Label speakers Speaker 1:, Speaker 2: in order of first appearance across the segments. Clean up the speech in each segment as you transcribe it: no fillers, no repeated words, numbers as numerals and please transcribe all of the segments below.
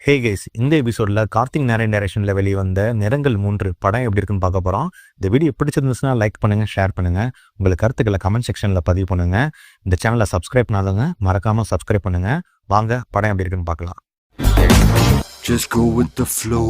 Speaker 1: Hey guys, இந்த எபிசோடில் கார்த்திக் நாராயண் டைரக்ஷனில் வெளிவந்த நிறங்கள் 3 படம் எப்படி இருக்குன்னு பார்க்க போகிறோம். இந்த வீடியோ பிடிச்சிருந்துச்சுன்னா லைக் பண்ணுங்கள், ஷேர் பண்ணுங்கள், உங்களுக்கு கருத்துக்களை கமெண்ட் செக்ஷனில் பதிவு பண்ணுங்கள். இந்த சேனலை சப்ஸ்கிரைப் பண்ணாதவங்க மறக்காமல் சப்ஸ்கிரைப் பண்ணுங்கள். வாங்க படம் எப்படி இருக்குன்னு பார்க்கலாம்.
Speaker 2: Just go with the flow.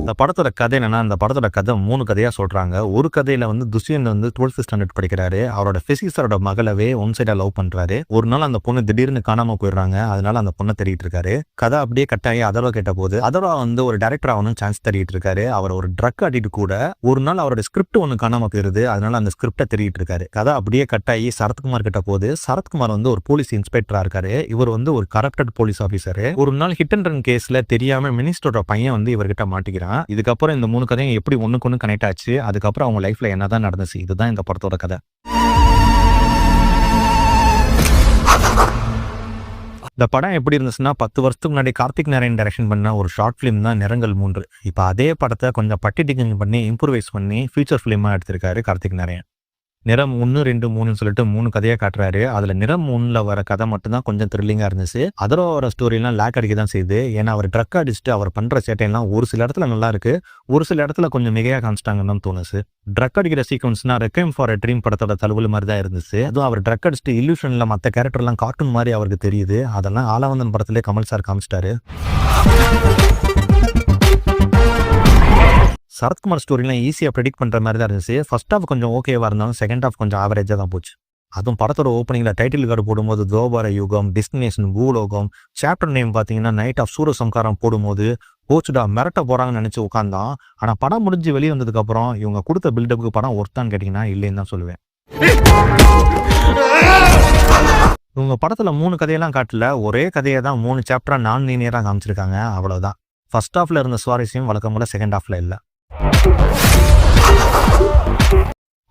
Speaker 1: இந்த படத்தோட கதை என்னன்னா, இந்த படத்தோட கதை 3 கதையா சொல்றாங்க. ஒரு கதையில துஷ்யந்த் 12th ஸ்டாண்டர்ட் படிக்கிறாரு. அவரோட பிசிக்ஸரோட மகளவே ஒன் சைடா லவ் பண்றாரு. ஒரு நாள் அந்த பொண்ணு திடீர்னு காணாம போயிடுறாங்க. அதனால அந்த பொண்ணை தேடிட்டு இருக்காரு. கதை அப்படியே கட்டாயி அதர்வா கேட்ட போது அதர்வா ஒரு டைரக்டர் ஆகணும் சான்ஸ் தேடிட்டு இருக்காரு. அவர் ஒரு ட்ரக் அடிட்டு கூட ஒரு நாள் அவரோட ஸ்கிரிப்ட் ஒன்று காணாம போயிருது. அதனால அந்த ஸ்கிரிப்டை தேடிட்டு இருக்காரு. கதை அப்படியே கட்டாயி சரத்குமார் கிட்ட போது சரத்குமார் ஒரு போலீஸ் இன்ஸ்பெக்டரா இருக்காரு. இவர் ஒரு கரப்டட் போலீஸ் ஆபீசர். ஒரு நாள் ஹிட் அண்ட் ரன் கேஸ்ல தெரியாம மினிஸ்டரோட பையன் இவர்கிட்ட மாட்டிக்கிறான். இதுக்கப்புறம் இந்த 3 கதையும் எப்படி ஒண்ணுக்கு ஒண்ணு கனெக்ட் ஆச்சு, அதுக்கப்புறம் அவங்க லைஃப்ல என்னதான் நடந்துச்சு, இதுதான் இந்த படத்தோட கதை. இந்த படம் எப்படி இருந்துச்சுன்னா, 10 வருஷத்துக்கு முன்னாடி கார்த்திக் நாராயண் டைரக்ஷன் பண்ண ஒரு ஷார்ட் பிலிம் தான் நிறங்கள் 3. இப்ப அதே படத்தை கொஞ்சம் பட்டிடிங் பண்ணி இம்ப்ரூவைஸ் பண்ணி ஃபீச்சர் பிலிமா எடுத்திருக்காரு கார்த்திக் நாராயண். நிறம் 1, 2, 3 சொல்லிட்டு 3 கதையை காட்டுறாரு. அதுல நிறம் 1ல வர கதை மட்டும்தான் கொஞ்சம் த்ரில்லிங்கா இருந்துச்சு. அதரோட ஸ்டோரிலாம் லேக் அடிக்க தான் செய்யுது. ஏன்னா அவர் ட்ரக் அடிச்சுட்டு அவர் பண்ற சேட்டையெல்லாம் ஒரு சில இடத்துல நல்லா இருக்கு, ஒரு சில இடத்துல கொஞ்சம் மிகையா காமிச்சிட்டாங்கன்னு தோணுச்சு. ட்ரக் அடிக்கிற சீக்வன்ஸ்னா ரெக்வைம் ஃபார் எ ட்ரீம் படத்தோட தழுவல் மாதிரி தான் இருந்துச்சு. அதுவும் அவர் ட்ரக் அடிச்சுட்டு இல்லூஷன்ல மற்ற கேரக்டர்லாம் கார்ட்டூன் மாதிரி அவருக்கு தெரியுது. அதெல்லாம் ஆலவந்தன் படத்திலே கமல் சார் காமிச்சிட்டாரு. சரத்குமார் ஸ்டோரிலாம் ஈஸியாக ப்ரெடிக்ட் பண்ணுற மாதிரி தான் இருந்துச்சு. ஃபர்ஸ்ட் ஹாஃப் கொஞ்சம் ஓகேவா இருந்தாலும் செகண்ட் ஹாஃப் கொஞ்சம் ஆவரேஜாக தான் போச்சு. அதுவும் படத்தோட ஓப்பனிங்கில் டைட்டில் கார்டு போடும்போது துவாபர யுகம், டெஸ்டினேஷன் பூலோகம், சாப்டர் நேம் பார்த்தீங்கன்னா நைட் ஆஃப் சூரசம்காரம் போடும்போது போச்சுடா மிரட்ட போகிறாங்கன்னு நினச்சி உட்காந்தான். ஆனால் படம் முடிஞ்சு வெளியே வந்ததுக்கப்புறம் இவங்க கொடுத்த பில்டப்புக்கு படம் ஒர்த்தான்னு கேட்டிங்கன்னா இல்லைன்னு தான் சொல்லுவேன். இவங்க படத்தில் 3 கதையெல்லாம் காட்டல, ஒரே கதையை தான் 3 சாப்டரா நான் லீனியராக காமிச்சிருக்காங்க, அவ்வளோதான். ஃபர்ஸ்ட் ஹாஃப்ல இருந்த சுவாரஸ்யம் வழக்கம் போல செகண்ட் ஹாஃப்ல இல்லை.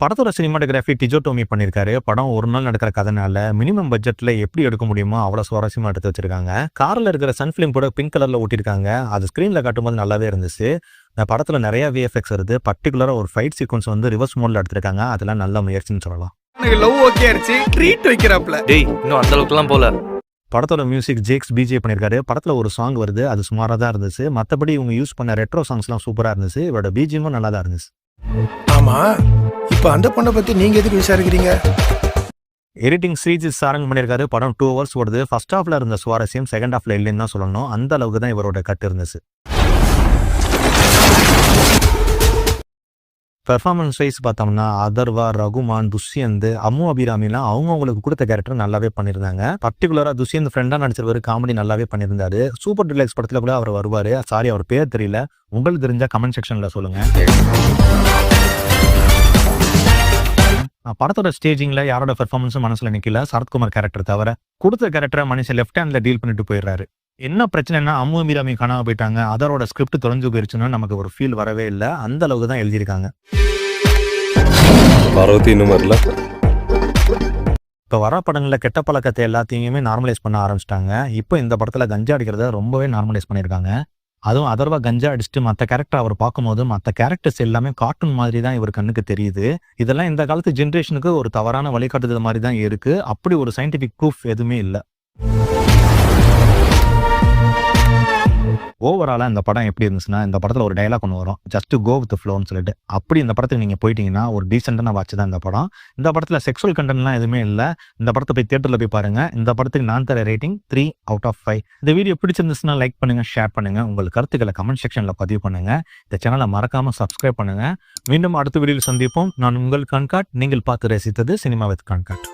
Speaker 1: படத்தோட சினிமாட்டோகிராஃபி டிஜோ டோமி பண்ணியிருக்காரு. படம் ஒரு நாள் நடக்கிற கதைனால மினிமம் பட்ஜெட்ல எப்படி எடுக்க முடியுமோ அவ்வளோ சுவாரஸ்யமா எடுத்து வச்சிருக்காங்க. கார்ல இருக்கிற சன் ஃபிலிம் கூட பிங்க் கலர்ல ஓட்டிருக்காங்க. அது ஸ்கிரீன்ல காட்டும்போது நல்லாவே இருந்துச்சு. இந்த படத்துல நிறைய விஎஃப்எக்ஸ் வருது. பர்டிகுலரா ஒரு ஃபைட் சீக்வன்ஸ் ரிவர்ஸ் மோட்ல எடுத்திருக்காங்க. அதெல்லாம் நல்ல முயற்சின்னு சொல்லலாம். படத்தோட மியூசிக் ஜேக்ஸ் பிஜே பண்ணியிருக்காரு. படத்துல ஒரு சாங் வருது, அது சுமாராக தான் இருந்துச்சு. மற்றபடி இவங்க யூஸ் பண்ண ரெட்ரோ சாங்ஸ்லாம் சூப்பரா இருந்துச்சு. இவரோட பிஜிஎமும் நல்லா தான் இருந்துச்சு.
Speaker 3: ஆமா, இப்போ அந்த பொண்ணை பத்தி நீங்க எதுக்கு விசாரிக்கிறீங்க?
Speaker 1: எடிட்டிங் ஸ்ரீஜித் சாரங் பண்ணியிருக்காரு. படம் 2 hours ஓடுது. ஃபர்ஸ்ட் ஹாஃப்ல இருந்த சுவாரஸ்யம் செகண்ட் ஹாஃப்ல இல்லைன்னு தான் சொல்லணும். அந்த அளவுக்கு தான் இவரோட கட் இருந்துச்சு. பெர்ஃபார்மன்ஸ் வைஸ் பார்த்தோம்னா அதர்வா, ரகுமான், துஷ்யந்த், அம்மு அபிராமிலாம் அவங்களுக்கு கொடுத்த கேரக்டர் நல்லாவே பண்ணியிருந்தாங்க. பர்டிகுலரா துஷ்யந்த் ஃப்ரெண்டா நடிச்சிருவாரு. காமெடி நல்லாவே பண்ணியிருந்தாரு. சூப்பர் டிலக்ஸ் படத்துல கூட அவர் வருவாரு. சாரி, அவர் பேர் தெரியல, உங்களுக்கு தெரிஞ்சா கமெண்ட் செக்ஷன்ல சொல்லுங்க. படத்தோட ஸ்டேஜிங்ல யாரோட பெர்ஃபார்மன்ஸும் மனசுல நிக்கல, சரத்குமார் கேரக்டர் தவிர. கொடுத்த கேரக்டரை மனுஷன் லெஃப்ட் ஹேண்ட்ல டீல் பண்ணிட்டு போயிடுறாரு. என்ன பிரச்சனைனா அம்மு அபிராமி காணாம போயிட்டாங்க, அதரோட ஸ்கிரிப்ட் தொலைஞ்சு போயிருச்சுன்னா நமக்கு ஒரு ஃபீல் வரவே இல்லை. அந்த அளவுக்கு தான் எழுதியிருக்காங்க. இப்போ வர படங்களில் கெட்ட பழக்கத்தை எல்லாத்தையுமே நார்மலைஸ் பண்ண ஆரம்பிச்சிட்டாங்க. இப்போ இந்த படத்துல கஞ்சா அடிக்கிறத ரொம்பவே நார்மலைஸ் பண்ணியிருக்காங்க. அதுவும் அதர்வா கஞ்சா அடிச்சுட்டு மற்ற கேரக்டர் அவர் பார்க்கும்போது மற்ற கேரக்டர்ஸ் எல்லாமே கார்ட்டூன் மாதிரி தான் இவர் கண்ணுக்கு தெரியுது. இதெல்லாம் இந்த காலத்து ஜென்ரேஷனுக்கு ஒரு தவறான வழிகாட்டுதல் மாதிரி தான் இருக்கு. அப்படி ஒரு சயின்டிபிக் ப்ரூஃப் எதுவுமே இல்லை. ஓவராலா இந்த படம் எப்படி இருந்துச்சுன்னா, இந்த படத்துல ஒரு டைலாக் ஒன்று வரும், ஜஸ்ட் கோ வித் ஃப்ளோன்னு சொல்லிட்டு. அப்படி இந்த படத்துக்கு நீங்க போயிட்டீங்கன்னா ஒரு டீசென்டான வாட்ச் தான் இந்த படம். இந்த படத்துல செக்ஷுவல் கண்டென்ட்லாம் எதுவுமே இல்லை. இந்த படத்தை போய் தியேட்டர்ல போய் பாருங்க. இந்த படத்துக்கு நான் தர ரேட்டிங் 3 out of 5. இந்த வீடியோ பிடிச்சிருந்துச்சுன்னா லைக் பண்ணுங்க, ஷேர் பண்ணுங்க, உங்கள் கருத்துக்களை கமெண்ட் செக்ஷன்ல பதிவு பண்ணுங்க. இந்த சேனலை மறக்காம சப்ஸ்கிரைப் பண்ணுங்க. மீண்டும் அடுத்த வீடியோவில் சந்திப்போம். நான் உங்கள் கான்காட். நீங்கள் பார்த்து ரசித்தது சினிமா வித் கான்காட்.